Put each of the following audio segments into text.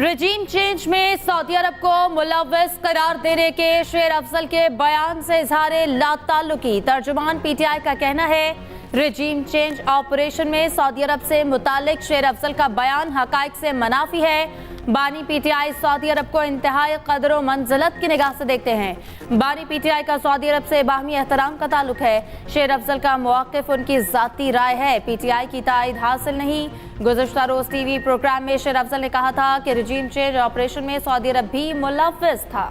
रजीम change में Saudi अरब को मुलव्वस करार देने के शेर अफजल के बयान से इजहार लाताल्लुकी। तर्जुमान पीटीआई का कहना है रजीम चेंज ऑपरेशन में सऊदी अरब से मुतालिक शेर अफजल का बयान हकाइक से मुनाफी है। बानी पीटीआई सऊदी अरब को इंतहाई कदर व मंजिलत की निगाह से देखते हैं। बानी पीटीआई का सऊदी अरब से बाहमी एहतराम का ताल्लुक है। शेर अफजल का मौक़िफ़ उनकी ज़ाती राय है, पीटीआई की तायद हासिल नहीं। गुज़श्ता रोज़ टीवी प्रोग्राम में शेर अफजल ने कहा था कि रजीम चेंज ऑपरेशन में सऊदी अरब भी मुलव्वस था।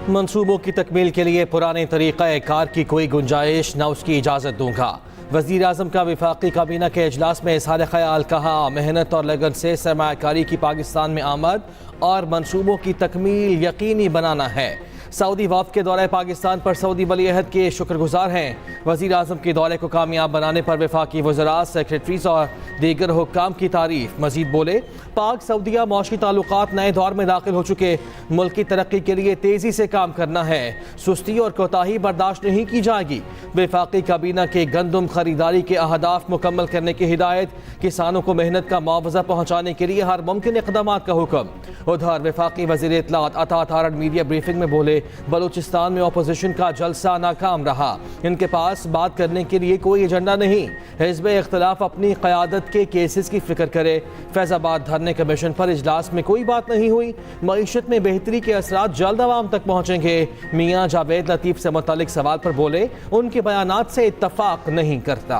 मंसूबों की तकमील के लिए पुराने तरीक़ा कार की कोई गुंजाइश न उसकी इजाज़त दूंगा। वज़ीर आज़म का वफाकी काबीना के इजलास में इज़हार ख़याल। कहा, मेहनत और लगन से सरमायाकारी की पाकिस्तान में आमद और मंसूबों की तकमील यकीनी बनाना है। सऊदी वफ़द के दौरे पाकिस्तान पर सऊदी वली अहद के शुक्रगुजार हैं। वज़ीर आज़म के दौरे को कामयाब बनाने पर वफाकी वज़रा, सेक्रेटरीज और दीगर हुक्काम की तारीफ। मज़ीद बोले, पाक सऊदिया मौशी ताल्लुकात नए दौर में दाखिल हो चुके, मुल्क की तरक्की के लिए तेज़ी से काम करना है, सुस्ती और कोताही बर्दाश्त नहीं की जाएगी। वफाकी काबीना के गंदम खरीदारी के अहदाफ मुकम्मल करने की हिदायत। किसानों को मेहनत का मुआवजा पहुँचाने के लिए हर मुमकिन इक़दाम का हुक्म। उधर वफाकी वज़ीर इत्तलात अता तारड़ मीडिया ब्रीफिंग में बोले, बलूचिस्तान में अपोजिशन का जलसा नाकाम रहा, इनके पास बात करने के लिए कोई एजेंडा नहीं। हिज़्ब इख्तिलाफ अपनी क़यादत के केसेस की फिक्र करे। फैज़ाबाद धरने कमीशन पर इजलास में कोई बात नहीं हुई। मईशत में बेहतरी के असरात जल्द आवाम तक पहुँचेंगे। मियाँ जावेद लतीफ़ से मुतालिक सवाल पर बोले, उनके बयानात से इत्तफाक नहीं करता।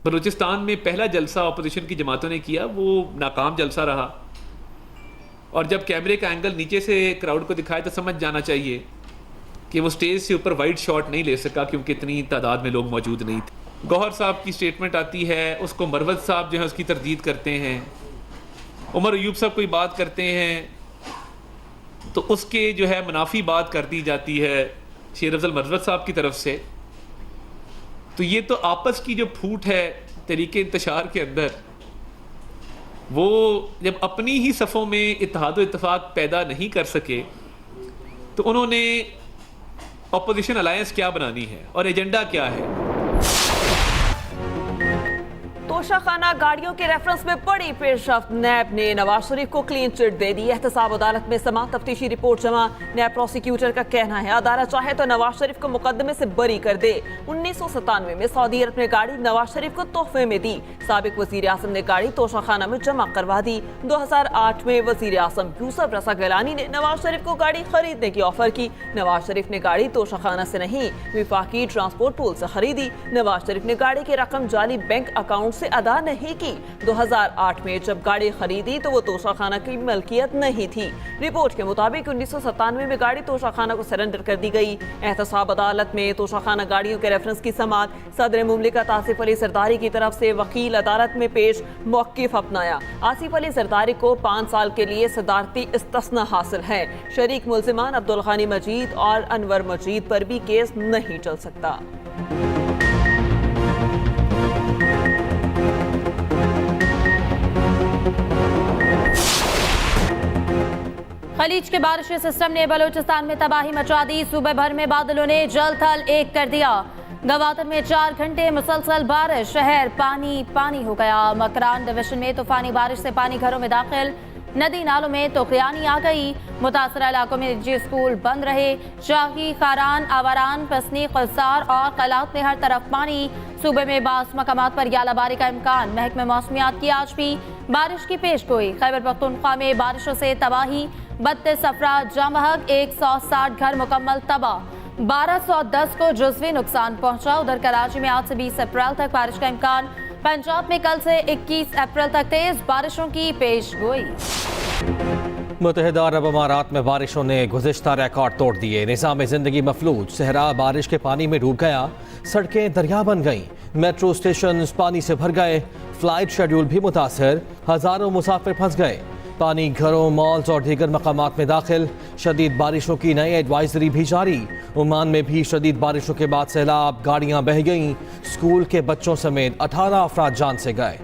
बलूचिस्तान में पहला जलसा अपोजिशन की जमातों ने किया, वो नाकाम जलसा रहा। और जब कैमरे का एंगल नीचे से क्राउड को दिखाए तो समझ जाना चाहिए कि वो स्टेज से ऊपर वाइड शॉट नहीं ले सका, क्योंकि इतनी तादाद में लोग मौजूद नहीं थे। गौहर साहब की स्टेटमेंट आती है, उसको मरवत साहब जो है उसकी तरदीद करते हैं। उमर अयूब साहब कोई बात करते हैं तो उसके जो है मुनाफी बात कर दी जाती है शेर अफजल मरवत साहब की तरफ से। तो ये तो आपस की जो फूट है तरीके इंतशार के अंदर, वो जब अपनी ही सफ़ों में इत्तेहाद व इत्तेफाक पैदा नहीं कर सके तो उन्होंने अपोजिशन अलायंस क्या बनानी है और एजेंडा क्या है। तोशाखाना गाड़ियों के रेफरेंस में बड़ी पेशरफ्त। नैब ने नवाज शरीफ को क्लीन चिट दे दी। एहतसाब अदालत में समा, तफ्तीशी रिपोर्ट जमा। नैब प्रोसिक्यूटर का कहना है अदालत चाहे तो नवाज शरीफ को मुकदमे से बरी कर दे। 1997 में सऊदी अरब ने गाड़ी नवाज शरीफ को तोहफे में दी। साबिक वजीर आजम ने गाड़ी तोशाखाना में जमा करवा दी। 2008 में वजीर आजम यूसुफ रजा गिलानी ने नवाज शरीफ को गाड़ी खरीदने की ऑफर की। नवाज शरीफ ने गाड़ी तोशाखाना से नहीं, विफाकी ट्रांसपोर्ट पूल से खरीदी। नवाज शरीफ ने गाड़ी की रकम जाली बैंक अकाउंट से अदा नहीं की। 2008 में जब गाड़ी खरीदी तो वो तोशाखाना की मलकियत नहीं थी। रिपोर्ट के मुताबिक 1997 में गाड़ी तोशाखाना को सरेंडर कर दी गई। एहतसाब अदालत में तोशाखाना गाड़ियों के रेफरेंस की समात। सदर मुमलिकत आसिफ अली सरदारी की तरफ से वकील अदालत में पेश मौक़िफ़ अपनाया। आसिफ अली सरदारी को 5 साल के लिए सदारती इस्तिस्ना हासिल है। शरीक मुल्ज़िमान अब्दुल गनी मजीद और अनवर मजीद पर भी केस नहीं चल सकता। खलीज के बारिशी सिस्टम ने बलूचिस्तान में तबाही मचा दी। सूबे भर में बादलों ने जल थल एक कर दिया। गवादर में 4 घंटे मुसलसल बारिश, शहर पानी पानी हो गया। मकरान डिवीजन में तूफानी बारिश से पानी घरों में दाखिल, नदी नालों में तोखियानी आ गई। मुतासरा इलाकों में निजी स्कूल बंद रहे। शाही, खारान, आवारान, पसनी, खलसार और कलात में हर तरफ पानी। सूबे में बास मकामात पर यालाबारी का इम्कान। महकमे मौसमियात की आज भी बारिश की पेशगोई। खैबर पख्तूनख्वा में बारिशों से तबाही, 32 अफराद जामहक, 160 घर मुकम्मल तबाह, 1210 को जुज़वी नुकसान पहुंचा। उधर कराची में आज से 20 अप्रैल तक बारिश का इम्कान। पंजाब में कल से 21 अप्रैल तक तेज बारिशों की पेशगोई। मुत्तहिदा अरब अमारात में बारिशों ने गुज़िश्ता रिकॉर्ड तोड़ दिए। निज़ाम ज़िंदगी मफलूज, सहरा बारिश के पानी में डूब गया। सड़कें दरिया बन गईं। मेट्रो स्टेशन पानी से भर गए। फ्लाइट शेड्यूल भी मुतासर, हज़ारों मुसाफिर फंस गए। पानी घरों, मॉल्स और दीगर मकामात में दाखिल। शदीद बारिशों की नई एडवाइजरी भी जारी। ओमान में भी शदीद बारिशों के बाद सैलाब, गाड़ियां बह गईं। स्कूल के बच्चों समेत 18 अफराद जान से गए।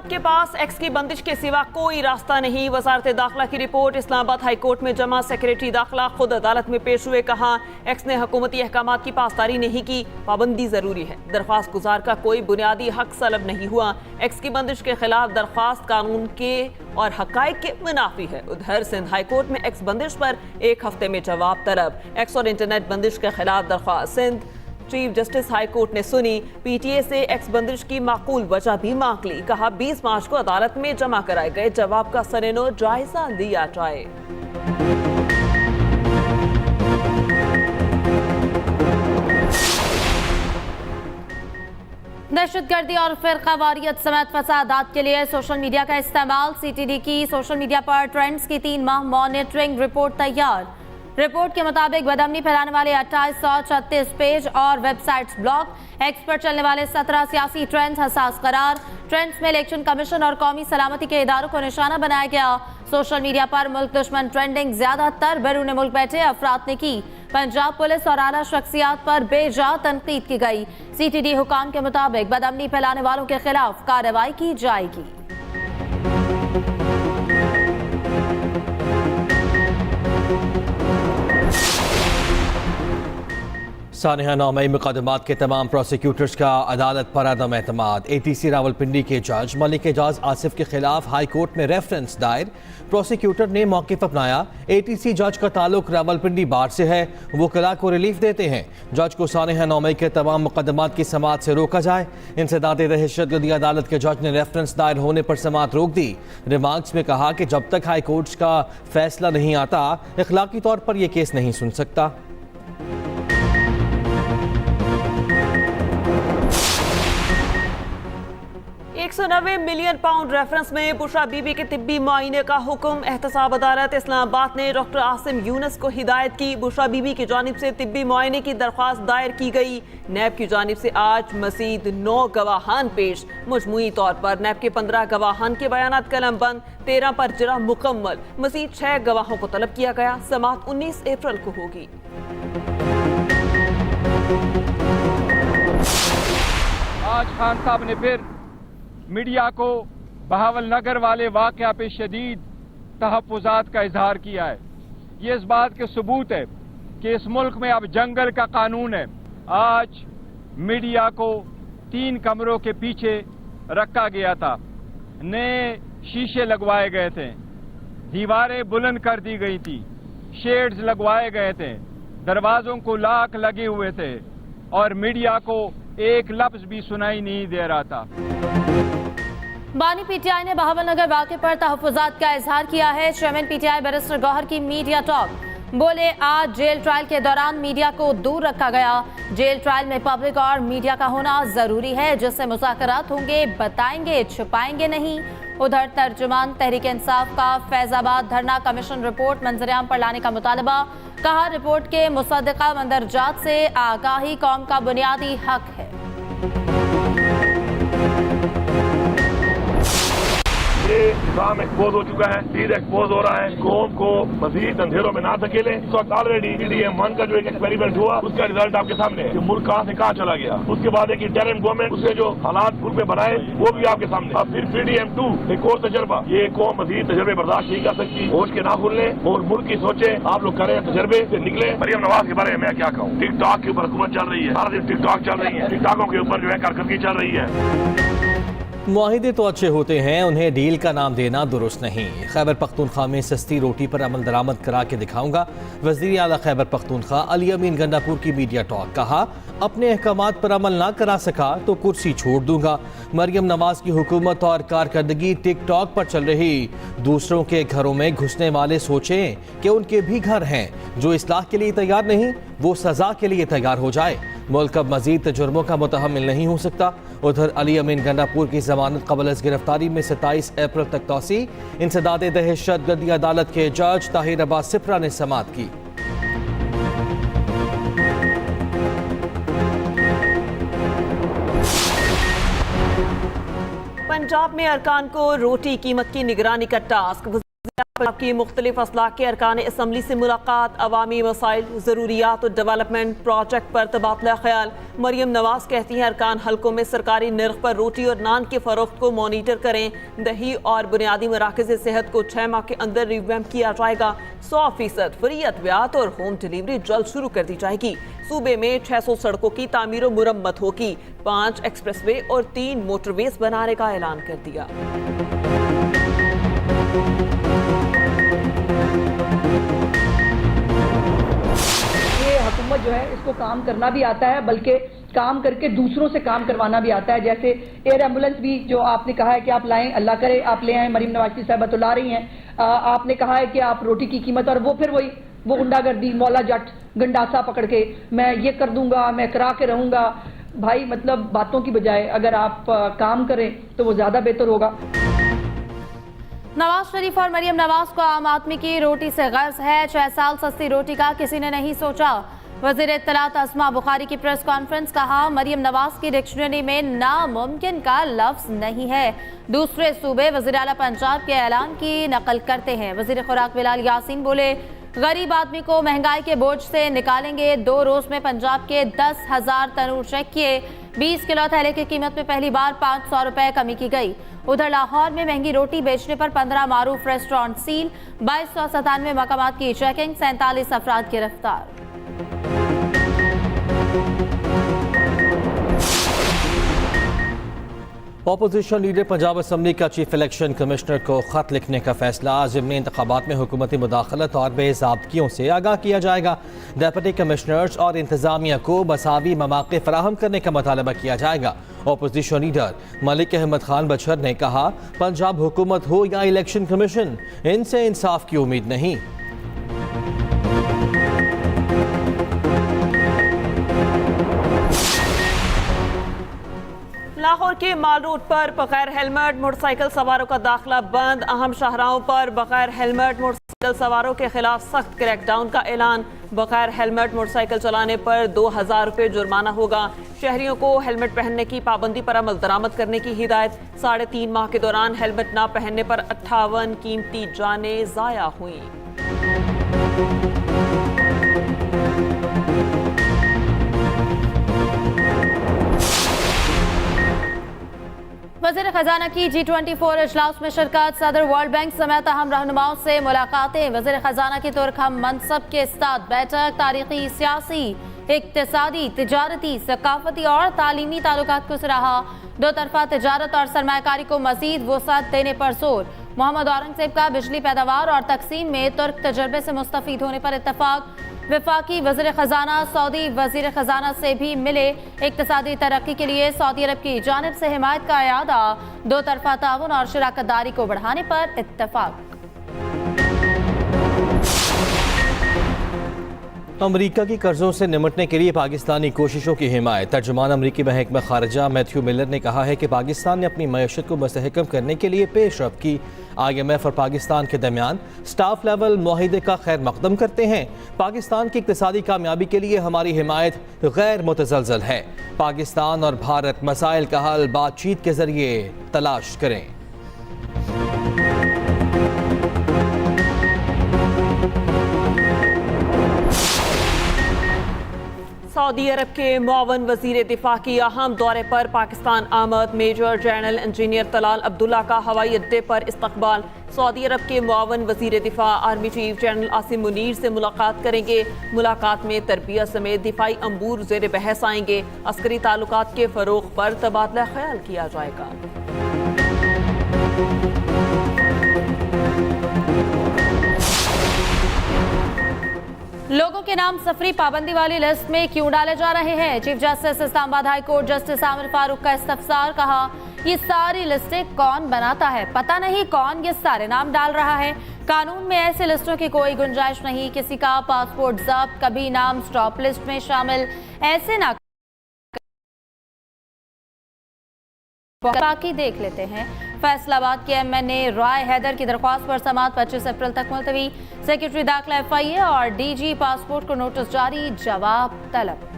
हुकूमत के पास एक्स की बंदिश के सिवा कोई रास्ता नहीं। वजारत दाखिला की रिपोर्ट इस्लामाबाद हाई कोर्ट में जमा। सेक्रेटरी दाखिला खुद अदालत में पेश हुए। कहा एक्स ने हुकूमती अहकामात की पासदारी नहीं की, पाबंदी जरूरी है। दरख्वास्त गुजार का कोई बुनियादी हक सलब नहीं हुआ। एक्स की बंदिश के खिलाफ दरख्वास्त कानून के और हकायक के मुनाफी है। उधर सिंध हाई कोर्ट में एक्स बंदिश पर 1 हफ्ते में जवाब तलब। एक्स और इंटरनेट बंदिश के खिलाफ दरख्वास्त Sindh chief justice high court ने सुनी। पीटीए से एक्स बंदिश की माकूल वजह भी मांग ली। कहा 20 मार्च को अदालत में जमा कराए गए जवाब का सरेनो जायजा लिया जाए। दहशतगर्दी और फिरकावारियत समेत फसादात के लिए सोशल मीडिया का इस्तेमाल। सीटीडी की सोशल मीडिया पर ट्रेंड्स की 3 माह मॉनिटरिंग रिपोर्ट तैयार। रिपोर्ट के मुताबिक बदअमनी फैलाने वाले 2836 पेज और वेबसाइट्स ब्लॉक। एक्स पर चलने वाले 17 सियासी ट्रेंड्स हसास करार। ट्रेंड्स में इलेक्शन कमीशन और कौमी सलामती के इदारों को निशाना बनाया गया। सोशल मीडिया पर मुल्क दुश्मन ट्रेंडिंग ज्यादातर बैरून मुल्क बैठे अफराद ने की। पंजाब पुलिस और आला शख्सियात पर बेजा तनकीद की गई। सीटीडी हुकाम के मुताबिक बदअमनी फैलाने वालों के खिलाफ कार्रवाई की जाएगी। सानिया 9 मई मुकदमात के तमाम प्रोसिक्यूटर्स का अदालत पर अदम एतमाद। ATC रावलपिंडी के जज मलिक एजाज आसिफ के खिलाफ हाई कोर्ट में रेफरेंस दायर। प्रोसिक्यूटर ने मौक़िफ़ अपनाया। ATC जज का ताल्लुक रावलपिंडी बार से है, वकला को रिलीफ देते हैं। जज को सानिया 9 मई के तमाम मुकदमात की समाअत से रोका जाए। इंसदाद दहशतगर्दी अदालत के जज ने रेफरेंस दायर होने पर समाअत रोक दी। रिमार्क्स में कहा कि जब तक हाई कोर्ट का फैसला नहीं आता इखलाकी तौर पर यह केस नहीं सुन सकता। 190 मिलियन पाउंड रेफरेंस में बुशरा बीबी के तिब्बी मुआयने का हुक्म। एहतसाब अदालत इस्लामाबाद ने डॉक्टर आसिम यूनुस को हिदायत की। बुशरा बीबी की जानिब से तिब्बी मुआयने की दरख्वास्त दायर की गई। नैब की जानिब से आज मजीद 9 गवाहान पेश। मजमूई तौर पर नैब के 15 गवाहान के बयानात कलम बंद, 13 पर जरा मुकम्मल। मजीद 6 गवाहों को तलब किया गया। समाअत 19 अप्रैल को होगी। आज खान साहब ने फिर मीडिया को बहावल नगर वाले वाक़या पे शदीद तहफ़्फ़ुज़ात का इजहार किया है। ये इस बात के सबूत है कि इस मुल्क में अब जंगल का कानून है। आज मीडिया को 3 कमरों के पीछे रखा गया था, नए शीशे लगवाए गए थे, दीवारें बुलंद कर दी गई थी, शेड्स लगवाए गए थे, दरवाजों को लाक लगे हुए थे और मीडिया को एक लफ्ज भी सुनाई नहीं दे रहा था। बानी पीटीआई ने बहावल नगर वाक़े पर तहफ़्फ़ुज़ात का इजहार किया है। चेयरमैन पीटीआई बैरिस्टर गौहर की मीडिया टॉक। बोले आज जेल ट्रायल के दौरान मीडिया को दूर रखा गया। जेल ट्रायल में पब्लिक और मीडिया का होना जरूरी है, जिससे मुज़ाकरात होंगे, बताएंगे, छुपाएंगे नहीं। उधर तर्जुमान तहरीक इंसाफ का फैजाबाद धरना कमीशन रिपोर्ट मंजरेआम पर लाने का मुतालबा। कहा रिपोर्ट के मुसद्दक़ा मंदरजात से आगाही कौम का बुनियादी हक है। ये निज़ाम एक्सपोज हो चुका है, सीध एक्सपोज हो रहा है। कौम को मजीद अंधेरों में ना धकेले। इस वक्त ऑलरेडी PDM-1 का जो एक एक्सपेरिमेंट हुआ उसका रिजल्ट आपके सामने है कि मुल्क कहाँ से कहाँ चला गया। उसके बाद एक इंटरिम गवर्नमेंट, उसने जो हालात मुल्क में बनाए वो भी आपके सामने। अब फिर PDM-2 एक और तजर्बा। ये कौम मजीद तजर्बे बर्दाश्त नहीं कर सकती। होश के ना खुलने और मुल्क की सोचे आप लोग करें, तजर्बे से निकले। मरियम नवाज के बारे में मैं क्या कहूँ। टिकटॉक के ऊपर हुकूमत चल रही है, सारा दिन टिकटॉक चल रही है, टिकटॉकों के ऊपर जो है कारकर्दगी चल रही है। मुआहिदे तो अच्छे होते हैं, उन्हें डील का नाम देना दुरुस्त नहीं। खैबर पख्तूनख्वा में सस्ती रोटी पर अमल दरामद करा के दिखाऊंगा। वज़ीर आला खैबर पख्तूनख्वा अली अमीन गंडापुर की मीडिया टॉक। कहा अपने अहकामात पर अमल ना करा सका तो कुर्सी छोड़ दूंगा। मरियम नवाज की हुकूमत और कारकर्दगी टिकटॉक पर चल रही। दूसरों के घरों में घुसने वाले सोचें कि उनके भी घर हैं। जो इस्लाह के लिए तैयार नहीं वो सजा के लिए तैयार हो जाए। मुल्क अब मजीद जुर्मों का मुतहम्मिल नहीं हो सकता। उधर अली अमीन गंडापुर की जमानत कबल अज़ गिरफ्तारी में 27 अप्रैल तक तौसी। इंसदाद दहशतगर्दी अदालत के जज ताहिर अब्बास सिप्रा ने समाअत की। पंजाब में अरकान को रोटी कीमत की निगरानी का टास्क। की मुख्तलिफ असलाह के अरकान असम्बली से मुलाकात, अवामी मसाइल, ज़रूरियात और डेवलपमेंट प्रोजेक्ट पर तबादला ख्याल। मरियम नवाज कहती हैं अरकान हल्कों में सरकारी नर्ख पर रोटी और नान के फ़रोख्त को मॉनिटर करें। दही और बुनियादी मराकज़ सेहत को 6 माह के अंदर रिवैम्प किया जाएगा। 100% फ्री अद्वियात और होम डिलीवरी जल्द शुरू कर दी जाएगी। सूबे में 600 सड़कों की तामीर और मुरम्मत होगी। 5 एक्सप्रेसवे और 3 मोटरवेज बनाने का ऐलान कर दिया। ये हुकूमत जो है इसको काम करना भी आता है, बल्कि काम करके दूसरों से काम करवाना भी आता है। जैसे एयर एम्बुलेंस भी जो आपने कहा है कि आप लाएं, अल्लाह करे आप ले आए, मरीम नवाज साहबा तो ला रही हैं। आपने कहा है कि आप रोटी की कीमत, और वो फिर वो गुंडागर्दी, मौला जट गंडासा पकड़ के मैं ये कर दूंगा, मैं करा के रहूंगा। भाई मतलब बातों की बजाय अगर आप काम करें तो वो ज्यादा बेहतर होगा। नवाज शरीफ और मरियम नवाज को आम आदमी की रोटी से गर्ज है। 6 साल सस्ती रोटी का किसी ने नहीं सोचा। वज़ीर इत्तलात अस्मा बुखारी की प्रेस कॉन्फ्रेंस, कहा मरियम नवाज की डिक्शनरी में नामुमकिन का लफ्ज नहीं है। दूसरे सूबे वज़ीर आला पंजाब के ऐलान की नकल करते हैं। वज़ीर खुराक बिलाल यासीन बोले गरीब आदमी को महंगाई के बोझ से निकालेंगे। 2 रोज में पंजाब के 10,000 तनूर चेक किए। 20 किलो थैले की कीमत में पहली बार 500 रुपए कमी की गई। उधर लाहौर में महंगी रोटी बेचने पर 15 मारूफ रेस्टोरेंट सील। 2297 मकामात की चेकिंग। 47 अफराद गिरफ्तार। ऑपोजिशन लीडर पंजाब असम्बली का चीफ इलेक्शन कमिश्नर को खत लिखने का फैसला। ज़िमनी इंतखाबात में हुकूमती मुदाखलत और बेज़ाब्तियों से आगाह किया जाएगा। डेप्यूटी कमिश्नर्स और इंतजामिया को मसावी मौक़े फराहम करने का मुतालबा किया जाएगा। ऑपोजिशन लीडर मलिक अहमद खान बशर ने कहा पंजाब हुकूमत हो या इलेक्शन कमीशन, इनसे इंसाफ की उम्मीद नहीं। लाहौर के माल रोड पर बगैर हेलमेट मोटरसाइकिल सवारों का दाखिला बंद। अहम शाहराहों पर बगैर हेलमेट मोटरसाइकिल सवारों के खिलाफ सख्त क्रैकडाउन का ऐलान। बगैर हेलमेट मोटरसाइकिल चलाने पर 2000 रुपये जुर्माना होगा। शहरियों को हेलमेट पहनने की पाबंदी पर अमल दरामद करने की हिदायत। 3.5 माह के दौरान हेलमेट न पहनने पर 58 कीमती जानें ज़ाया हुई। वज़ीर खजाना की G24 इजलास में शिरकत। सदर वर्ल्ड बैंक समेत अहम रहनुमाओं से मुलाकातें। वज़ीर खजाना की तुर्कम मनसब के साथ बैठक। तारीखी, सियासी, इक्तिसादी, तिजारती, सकाफती और तालीमी ताल्लुकात को सराहा। 2 तरफा तिजारत और सरमायाकारी को मजीद वसअत देने पर जोर। मोहम्मद औरंगजेब का बिजली पैदावार और तकसीम में तुर्क तजर्बे से मुस्तफीद होने पर इत्तफाक। वफाकी वज़ीर खजाना सऊदी वज़ीर खजाना से भी मिले। इक्तिसादी तरक्की के लिए सऊदी अरब की जानिब से हिमायत का इयादा। 2 तरफा ताउन और शराकत दारी को बढ़ाने पर इत्तफाक। अमरीका की कर्जों से निमटने के लिए पाकिस्तानी कोशिशों की हिमायत। तर्जुमान अमरीकी महकमा खारजा मैथ्यू मिलर ने कहा है कि पाकिस्तान ने अपनी मईशत को मुस्तहकम करने के लिए पेशरफ्त की। IMF और पाकिस्तान के दरमियान स्टाफ लेवल मुआहिदे का खैर मकदम करते हैं। पाकिस्तान की इक्तिसादी कामयाबी के लिए हमारी हिमायत गैर मुतज़लज़ल है। पाकिस्तान और भारत मसाइल का हल बातचीत के जरिए तलाश करें। सऊदी अरब के मुआवन वज़ीर दिफा की अहम दौरे पर पाकिस्तान आमद। Major general engineer Talal Abdullah का हवाई अड्डे पर इस्तकबाल। सऊदी अरब के मुआवन वज़ीर दिफा army chief general Asim Munir से मुलाकात करेंगे। मुलाकात में तरबियत समेत दिफाई अमूर ज़ेर बहस आएंगे। अस्करी ताल्लुकात के फ़रोग़ पर तबादला ख्याल किया जाएगा। लोगों के नाम सफरी पाबंदी वाली लिस्ट में क्यों डाले जा रहे हैं? Chief justice Islamabad high court justice Aamir Farooq का इस्तफसार। कहा ये सारी लिस्टें कौन बनाता है, पता नहीं कौन ये सारे नाम डाल रहा है। कानून में ऐसी लिस्टों की कोई गुंजाइश नहीं। किसी का पासपोर्ट जब्त, कभी नाम स्टॉप लिस्ट में शामिल, ऐसे ना। बाकी देख लेते हैं। फैसलाबाद के MNA राय हैदर की दरख्वास्त पर समाअत 25 अप्रैल तक मुलतवी। सेक्रेटरी दाखिला FIA और DG पासपोर्ट को नोटिस जारी, जवाब तलब।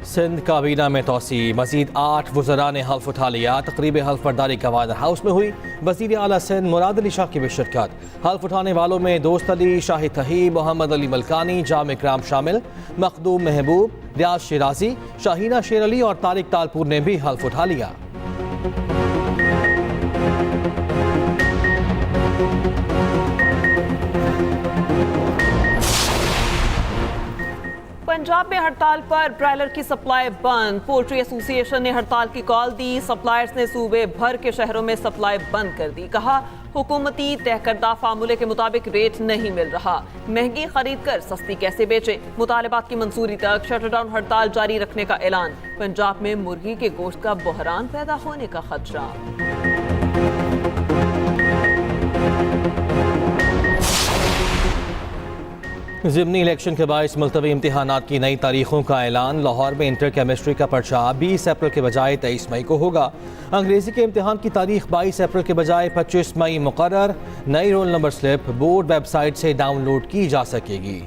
सिंध काबीना में तोसी मजीद 8 वज़रा ने हल्फ उठा लिया। तकरीब हल्फ बर्दारी गवर्नर हाउस में हुई। वज़ीर आला सिंध मुराद अली शाह की भी शिरकत। हल्फ उठाने वालों में दोस्त अली, शाहिद तहीब, मोहम्मद अली मलकानी, जाम इकराम शामिल। मखदूम महबूब, रियाज शिराजी, शाहीना शेर अली और तारिक तालपुर ने भी हल्फ उठा लिया। पंजाब में हड़ताल पर ब्रायलर की सप्लाई बंद। पोल्ट्री एसोसिएशन ने हड़ताल की कॉल दी। सप्लायर्स ने सूबे भर के शहरों में सप्लाई बंद कर दी। कहा हुकूमती तय करदा फार्मूले के मुताबिक रेट नहीं मिल रहा, महंगी खरीद कर सस्ती कैसे बेचे। मुतालबात की मंजूरी तक शटरडाउन हड़ताल जारी रखने का ऐलान। पंजाब में मुर्गी के गोश्त का बहरान पैदा होने का खदशा। ज़िमनी इलेक्शन के बायस मुलतवी इम्तिहानात की नई तारीखों का ऐलान। लाहौर में इंटर केमिस्ट्री का पर्चा 20 अप्रैल के बजाय 23 मई को होगा। अंग्रेज़ी के इम्तिहान की तारीख 22 अप्रैल के बजाय 25 मई मुकर्रर। नई roll number slip board website से डाउनलोड की जा सकेगी।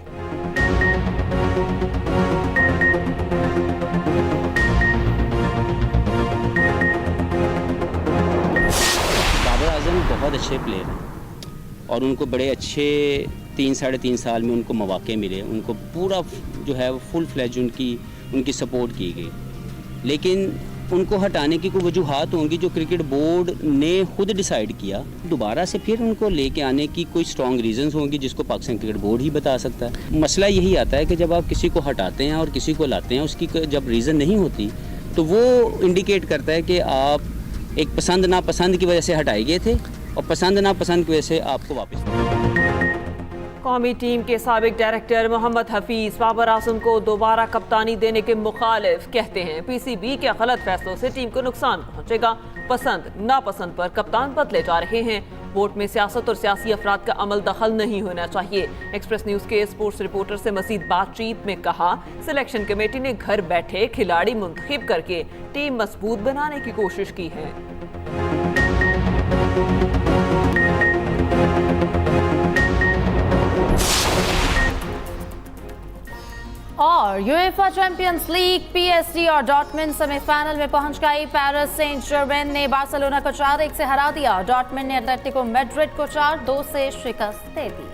बाबर आजम बहुत अच्छे प्लेयर हैं और उनको बड़े अच्छे 3-3.5 साल में उनको मौके मिले। उनको पूरा जो है वो फुल फ्लैज उनकी सपोर्ट की गई, लेकिन उनको हटाने की कोई वजूहात होंगी जो क्रिकेट बोर्ड ने खुद डिसाइड किया। दोबारा से फिर उनको लेके आने की कोई स्ट्रॉन्ग रीजंस होंगी जिसको पाकिस्तान क्रिकेट बोर्ड ही बता सकता है। मसला यही आता है कि जब आप किसी को हटाते हैं और किसी को लाते हैं, उसकी जब रीज़न नहीं होती तो वो इंडिकेट करता है कि आप एक पसंद नापसंद की वजह से हटाए गए थे और पसंद नापसंद की वजह से आपको वापस। कौमी टीम के साबिक डायरेक्टर मोहम्मद हफीज बाबर आजम को दोबारा कप्तानी देने के मुखालिफ कहते हैं। पीसीबी के गलत फैसलों से टीम को नुकसान पहुंचेगा। पसंद नापसंद पर कप्तान बदले जा रहे हैं। बोर्ड में सियासत और सियासी अफराद का अमल दखल नहीं होना चाहिए। एक्सप्रेस न्यूज के स्पोर्ट्स रिपोर्टर से मजीद बातचीत में कहा, सिलेक्शन कमेटी ने घर बैठे खिलाड़ी मुंतखब करके टीम मजबूत बनाने की कोशिश की है। और यूएफा चैंपियंस लीग पीएसजी और डॉर्टमुंड सेमीफाइनल में पहुंच गई। पेरिस सेंट जर्मेन ने बार्सिलोना को 4-1 से हरा दिया। डॉर्टमुंड ने एटलेटिको मैड्रिड को 4-2 से शिकस्त दे दी।